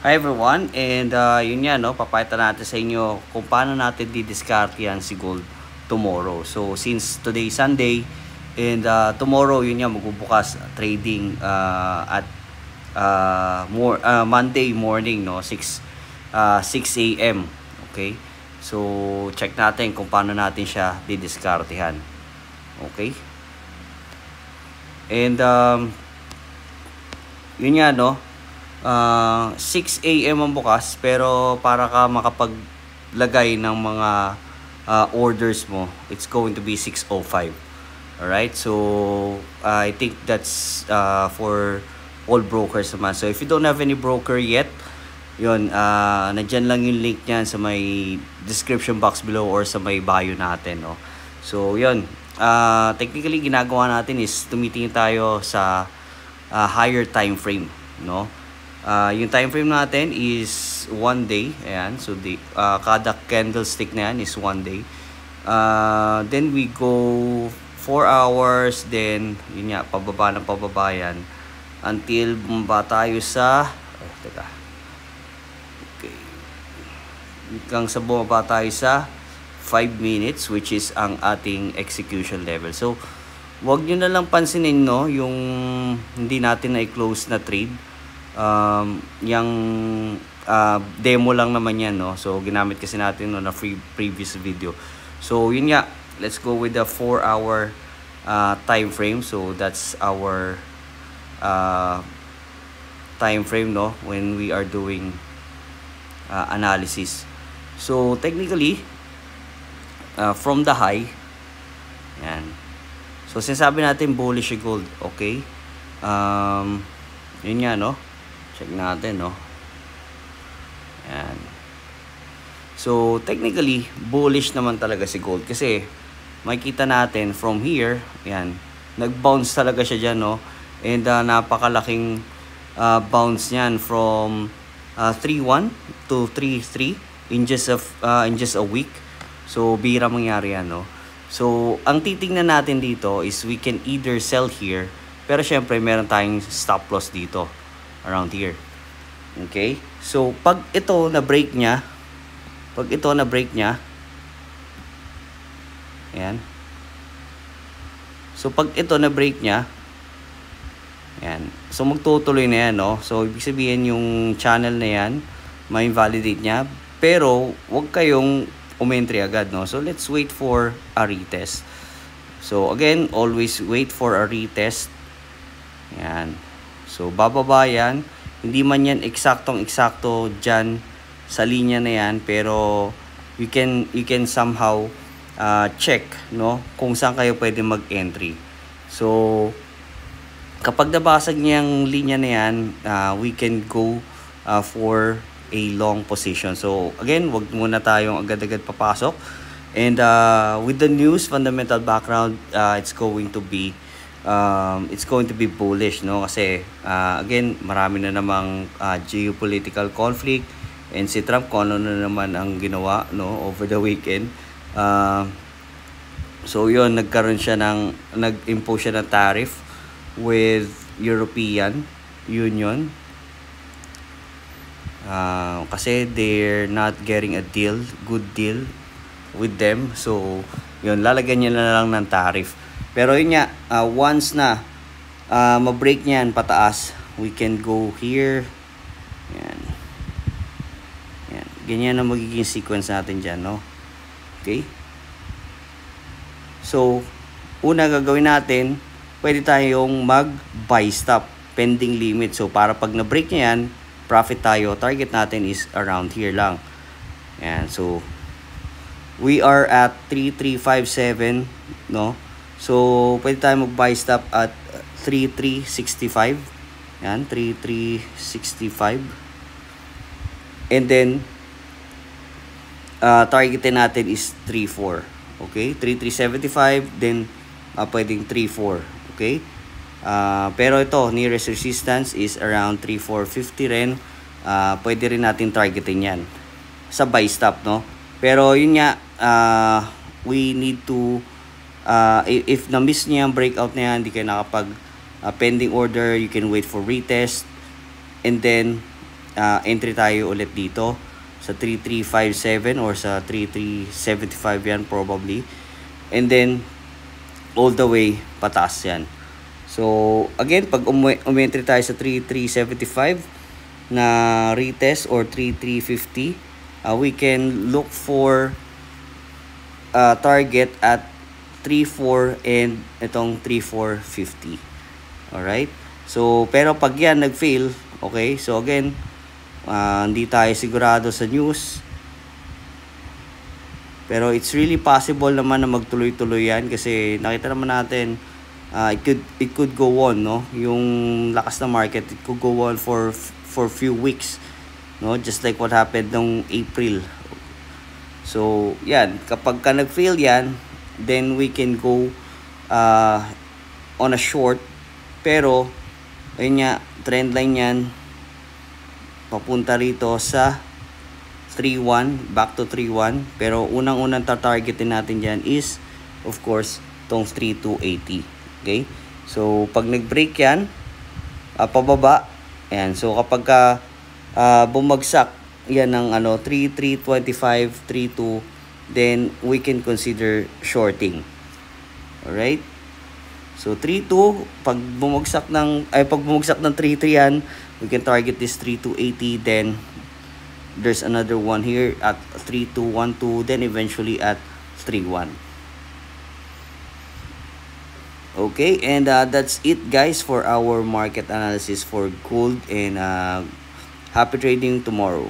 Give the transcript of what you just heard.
Hi everyone, and yun nga, no, papayta natin sa inyo kung paano natin didiscard yan si gold tomorrow. So since today is Sunday, and tomorrow yun nga magbubukas trading at Monday morning, no, 6 a.m. Okay, so check natin kung paano natin siya didiskartehan. Okay, and yun nga, no, 6 a.m. ang bukas, pero para ka makapaglagay ng mga orders mo, it's going to be 6:05. Alright, so I think that's for all brokers naman. So if you don't have any broker yet, yun, nandyan lang yung link niyan sa may description box below or sa may bio natin, no? So yun, technically ginagawa natin is tumitingin tayo sa higher time frame, no? Yung time frame natin is 1 day. Ayan, so kada candlestick na yan is 1 day. Then we go 4 hours, then yun nga, pababa ng pababa yan until bumaba tayo sa teka, okay, hanggang sa bumaba tayo sa 5 minutes, which is ang ating execution level. So wag nyo na lang pansinin, no, yung hindi natin na-close na trade. Yung demo lang naman yan, no? So ginamit kasi natin no, na previous video. So yun nga, let's go with the 4-hour time frame. So that's our time frame, no, when we are doing analysis. So technically, from the high, yan, so sinasabi natin bullish gold. Okay, yun nga, no, check natin, no. Ayan. So technically bullish naman talaga si gold kasi makikita natin from here, ayan, nag-bounce talaga siya dyan, no. And napakalaking bounce niyan from 3.1 to 3.3 in just a week. So bira mangyari yan, no. So ang titingnan natin dito is we can either sell here, pero syempre meron tayong stop loss dito around here. Okay, so pag ito na break niya, ayan, so pag ito na break niya, ayan, so magtutuloy na yan, no. So ibig sabihin yung channel na yan may invalidate niya, pero wag kayong umentry agad, no. So let's wait for a retest. So again, always wait for a retest. Ayan, so bababa yan. Hindi man yan eksaktong-eksakto dyan sa linya na yan, pero you can somehow check, no, kung saan kayo pwede mag-entry. So kapag nabasag niyang linya na yan, we can go for a long position. So again, wag muna tayong agad-agad papasok. And with the news fundamental background, it's going to be bullish, no, kasi again, marami na namang geopolitical conflict, and si Trump kung ano na naman ang ginawa, no, over the weekend. So yun, nag-impose siya ng tariff with European Union kasi they're not getting a good deal with them. So yun, lalagyan niya na lang ng tariff. Pero yun nga, once na ma-break niyan pataas, we can go here. Yan. Yan. Ganyan ang magiging sequence natin dyan, no? Okay? So, una gagawin natin, pwede tayong mag-buy stop, pending limit. So, para pag na-break niya yan, profit tayo. Target natin is around here lang. Yan. So, we are at 3357, no? So, pwede tayo mag-buy stop at 3365. Yan, 3365. And then, targetin natin is 34. Okay? 3375, then pwedeng 34. Okay? Pero ito, nearest resistance is around 3450 rin. Pwede rin natin targetin yan sa buy stop, no? Pero yun nga, we need to if na-miss niya yung breakout na yan, hindi kayo nakapag pending order, you can wait for retest, and then entry tayo ulit dito sa 3357 or sa 3375 yan probably. And then all the way pataas yan. So again, pag umentry tayo sa 3375 na retest or 3350, we can look for target at 34 and itong 3450. Alright? So pero pag yan nag-fail, okay, so again, hindi tayo sigurado sa news, pero it's really possible naman na magtuloy-tuloy yan kasi nakita naman natin it could go on, no, yung lakas na market, it could go on for few weeks, no, just like what happened nung April. So yan, kapag ka nag-fail yan, then we can go on a short, pero ayun nga, trend line yan papunta rito sa 3.1, back to 3.1, pero unang-unang targetin natin dyan is of course tong 3.280. Okay, so pag nag-break yan pababa, ayan, so kapag ka bumagsak yan ng 3.325, 3.2, then we can consider shorting. Alright, so 3.2, pag bumagsak ng 3.3 yan, we can target this 3.280, then there's another one here at 3.212, then eventually at 3.1. Okay, and that's it guys for our market analysis for gold, and happy trading tomorrow.